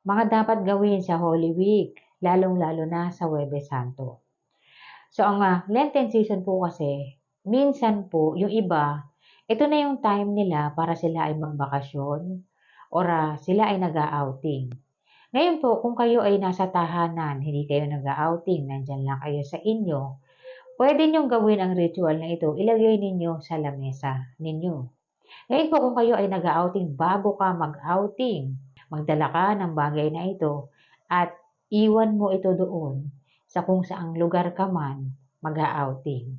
Mga dapat gawin sa Holy Week, lalong-lalo na sa Huwebes Santo. So, ang Lenten season po kasi, minsan po, yung iba, ito na yung time nila para sila ay magbakasyon or sila ay nag-outing. Ngayon po, kung kayo ay nasa tahanan, hindi kayo nag-outing, nandyan lang kayo sa inyo, pwede nyong gawin ang ritual na ito, ilagay ninyo sa lamesa ninyo. Ngayon po, kung kayo ay nag-outing, bago ka mag-outing, magdala ka ng bagay na ito at iwan mo ito doon sa kung saang lugar ka man mag-outing.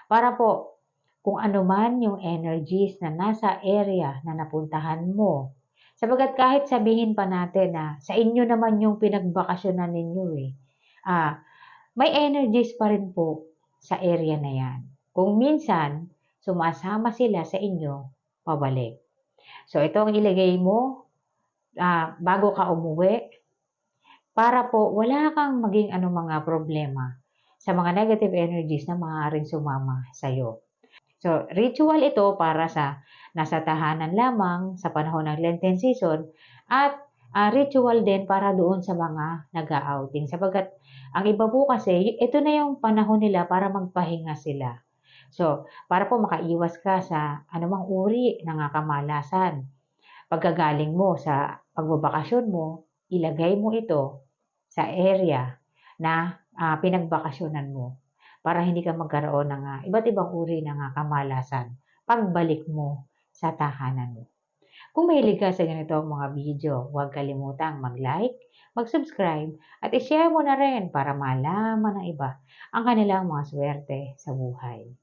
Para po, kung ano man yung energies na nasa area na napuntahan mo, sabagat kahit sabihin pa natin na sa inyo naman yung pinagbakasyonan ninyo may energies pa rin po sa area na yan. Kung minsan, sumasama sila sa inyo, pabalik. So, ito ang ilagay mo bago ka umuwi para po wala kang maging mga problema sa mga negative energies na maaaring sumama sa iyo. So, ritual ito para sa nasa tahanan lamang sa panahon ng Lenten season at ritual din para doon sa mga nag-outing. Sabagat ang iba po kasi, ito na yung panahon nila para magpahinga sila. So, para po makaiwas ka sa anumang uri ng kamalasan. Pagkagaling mo sa pagbabakasyon mo, ilagay mo ito sa area na pinagbakasyonan mo para hindi ka magkaroon ng iba't ibang uri ng kamalasan pagbalik mo sa tahanan mo. Kung mahilig ka sa ganitong mga video, huwag kalimutang mag-like, mag-subscribe, at i-share mo na rin para malaman ng iba ang kanilang mga swerte sa buhay.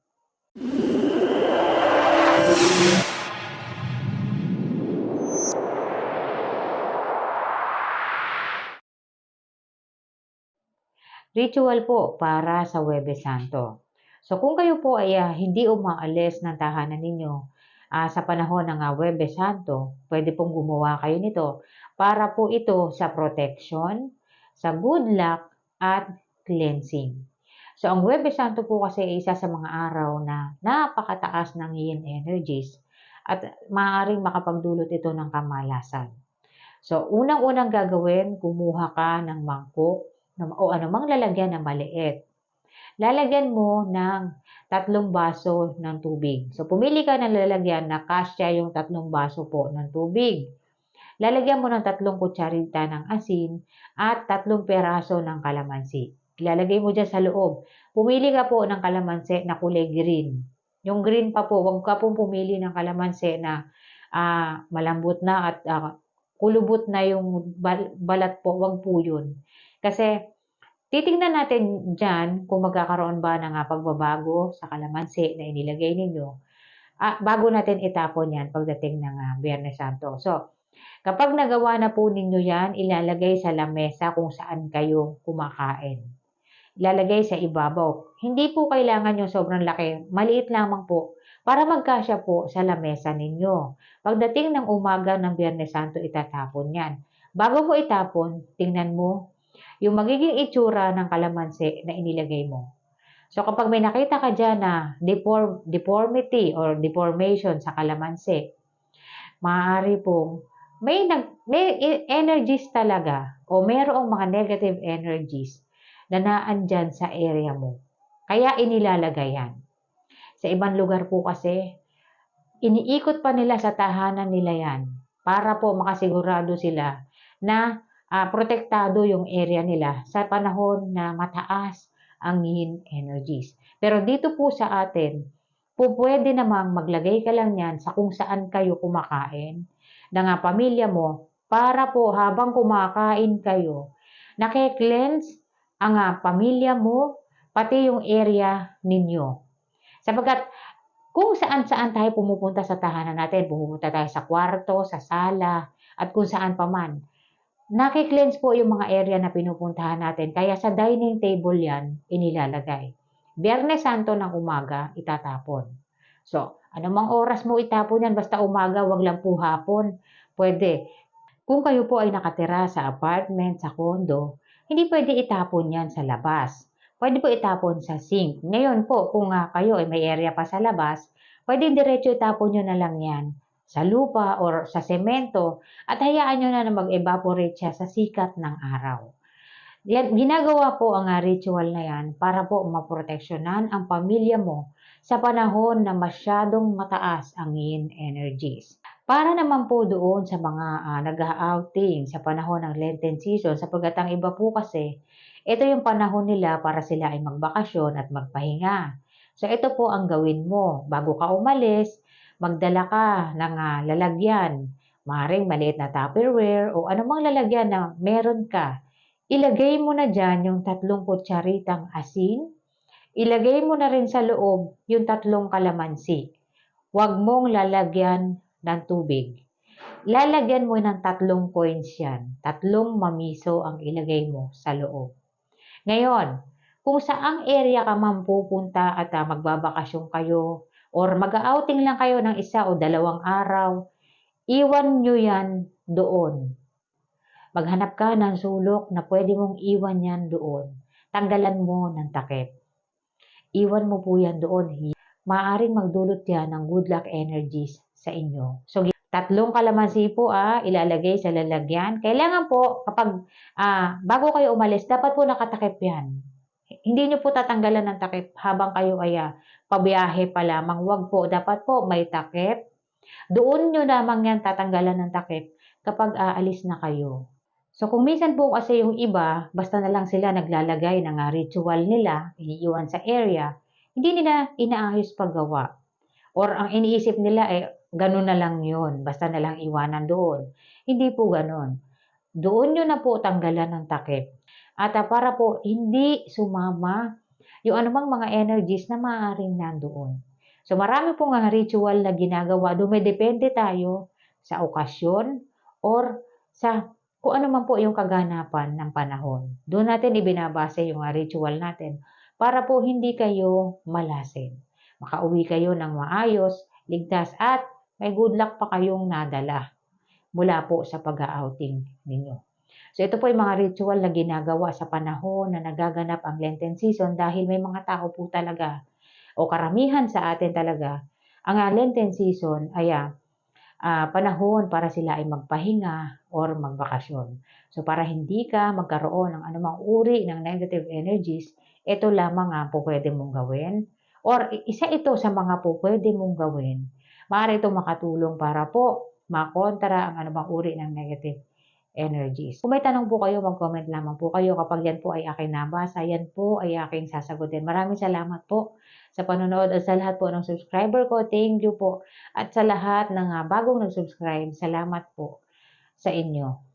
Ritual po para sa Huwebes Santo. So kung kayo po ay hindi umaalis ng tahanan ninyo sa panahon ng Huwebes Santo, pwede pong gumawa kayo nito para po ito sa protection, sa good luck, at cleansing. So ang Huwebes Santo po kasi ay isa sa mga araw na napakataas ng yin energies at maaaring makapagdulot ito ng kamalasan. So unang-unang gagawin, kumuha ka ng mangkok o anumang lalagyan na maliit. Lalagyan mo ng 3 baso ng tubig. So, pumili ka ng lalagyan na kasya yung 3 baso po ng tubig. Lalagyan mo ng 3 kutsarita ng asin at 3 peraso ng kalamansi. Ilalagay mo dyan sa loob. Pumili ka po ng kalamansi na kulay green. Yung green pa po, huwag ka pong pumili ng kalamansi na malambot na at kulubot na yung balat po. Huwag po yun. Kasi titingnan natin dyan kung magkakaroon ba ng pagbabago sa kalamansi na inilagay ninyo bago natin itapon yan pagdating ng Biyernes Santo. So, kapag nagawa na po ninyo yan, ilalagay sa lamesa kung saan kayo kumakain. Ilalagay sa ibabaw. Hindi po kailangan yung sobrang laki. Maliit lamang po para magkasya po sa lamesa ninyo. Pagdating ng umaga ng Biyernes Santo, itatapon yan. Bago mo itapon, tingnan mo yung magiging itsura ng kalamansi na inilagay mo. So kapag may nakita ka dyan na deformity or deformation sa kalamansi, maaari pong may energies talaga o mayroong mga negative energies na naandyan sa area mo. Kaya inilalagay yan. Sa ibang lugar po kasi, iniikot pa nila sa tahanan nila yan para po makasigurado sila na protektado yung area nila sa panahon na mataas ang yin energies. Pero dito po sa atin, pwede namang maglagay ka lang yan sa kung saan kayo kumakain ng pamilya mo para po habang kumakain kayo, nake-cleanse ang pamilya mo, pati yung area ninyo. Sabagat kung saan-saan tayo pumupunta sa tahanan natin, pumupunta tayo sa kwarto, sa sala, at kung saan pa man, naki-cleanse po yung mga area na pinupuntahan natin. Kaya sa dining table yan, inilalagay. Biyernes Santo ng umaga, itatapon. So, anumang oras mo itapon yan, basta umaga, wag lang po hapon. Pwede. Kung kayo po ay nakatira sa apartment, sa condo, hindi pwede itapon yan sa labas. Pwede po itapon sa sink. Ngayon po, kung kayo ay may area pa sa labas, pwede diretso itapon nyo na lang yan sa lupa or sa semento at hayaan nyo na mag-evaporate siya sa sikat ng araw. Yan, ginagawa po ang ritual na yan para po maproteksyonan ang pamilya mo sa panahon na masyadong mataas ang yin energies. Para naman po doon sa mga nag-outing sa panahon ng Lenten season, sapagkat ang iba po kasi, ito yung panahon nila para sila ay magbakasyon at magpahinga. So ito po ang gawin mo. Bago ka umalis, magdala ka ng lalagyan. Maring maliit na Tupperware o anumang lalagyan na meron ka. Ilagay mo na dyan yung 3 kutsaritang asin. Ilagay mo na rin sa loob yung 3 kalamansi. Huwag mong lalagyan ng tubig. Lalagyan mo ng 3 coins yan. 3 mamiso ang ilagay mo sa loob. Ngayon, kung saang area ka man pupunta at magbabakasyon kayo or mag-outing lang kayo ng 1 o 2 araw, iwan nyo yan doon. Maghanap ka ng sulok na pwede mong iwan yan doon. Tanggalan mo ng takip. Iwan mo po yan doon. Maaring magdulot yan ng good luck energies sa inyo. So, 3 kalamansi po ilalagay sa lalagyan. Kailangan po kapag bago kayo umalis, dapat po nakatakip yan. Hindi nyo po tatanggalan ng takip habang kayo ay pabiyahe pa lamang. Wag po. Dapat po may takip. Doon nyo lamang yan tatanggalan ng takip kapag aalis na kayo. So kung minsan po kasi yung iba, basta na lang sila naglalagay ng ritual nila, iniiwan sa area, hindi nila inaayos paggawa. Or ang iniisip nila ganun na lang yun, basta na lang iwanan doon. Hindi po ganun. Doon nyo na po tanggalan ng takip. At para po hindi sumama yung anumang mga energies na maaaring nandoon. So marami pong ritual na ginagawa, dumedepende tayo sa okasyon or sa kung ano man po yung kaganapan ng panahon. Doon natin ibinabase yung ritual natin para po hindi kayo malasin. Makauwi kayo ng maayos, ligtas at may good luck pa kayong nadala mula po sa pag-outing ninyo. So ito po yung mga ritual na ginagawa sa panahon na nagaganap ang Lenten season dahil may mga tao po talaga o karamihan sa atin talaga ang Lenten season ay panahon para sila ay magpahinga or magbakasyon. So para hindi ka magkaroon ng anumang uri ng negative energies, ito lamang po pwede mong gawin or isa ito sa mga po pwede mong gawin. Maaari itong makatulong para po makontra ang anumang uri ng negative energies. Kung may tanong po kayo, mag-comment lamang po kayo. Kapag yan po ay aking nabasa, yan po ay aking sasagutin. Maraming salamat po sa panonood at sa lahat po ng subscriber ko. Thank you po. At sa lahat ng bagong nag-subscribe, salamat po sa inyo.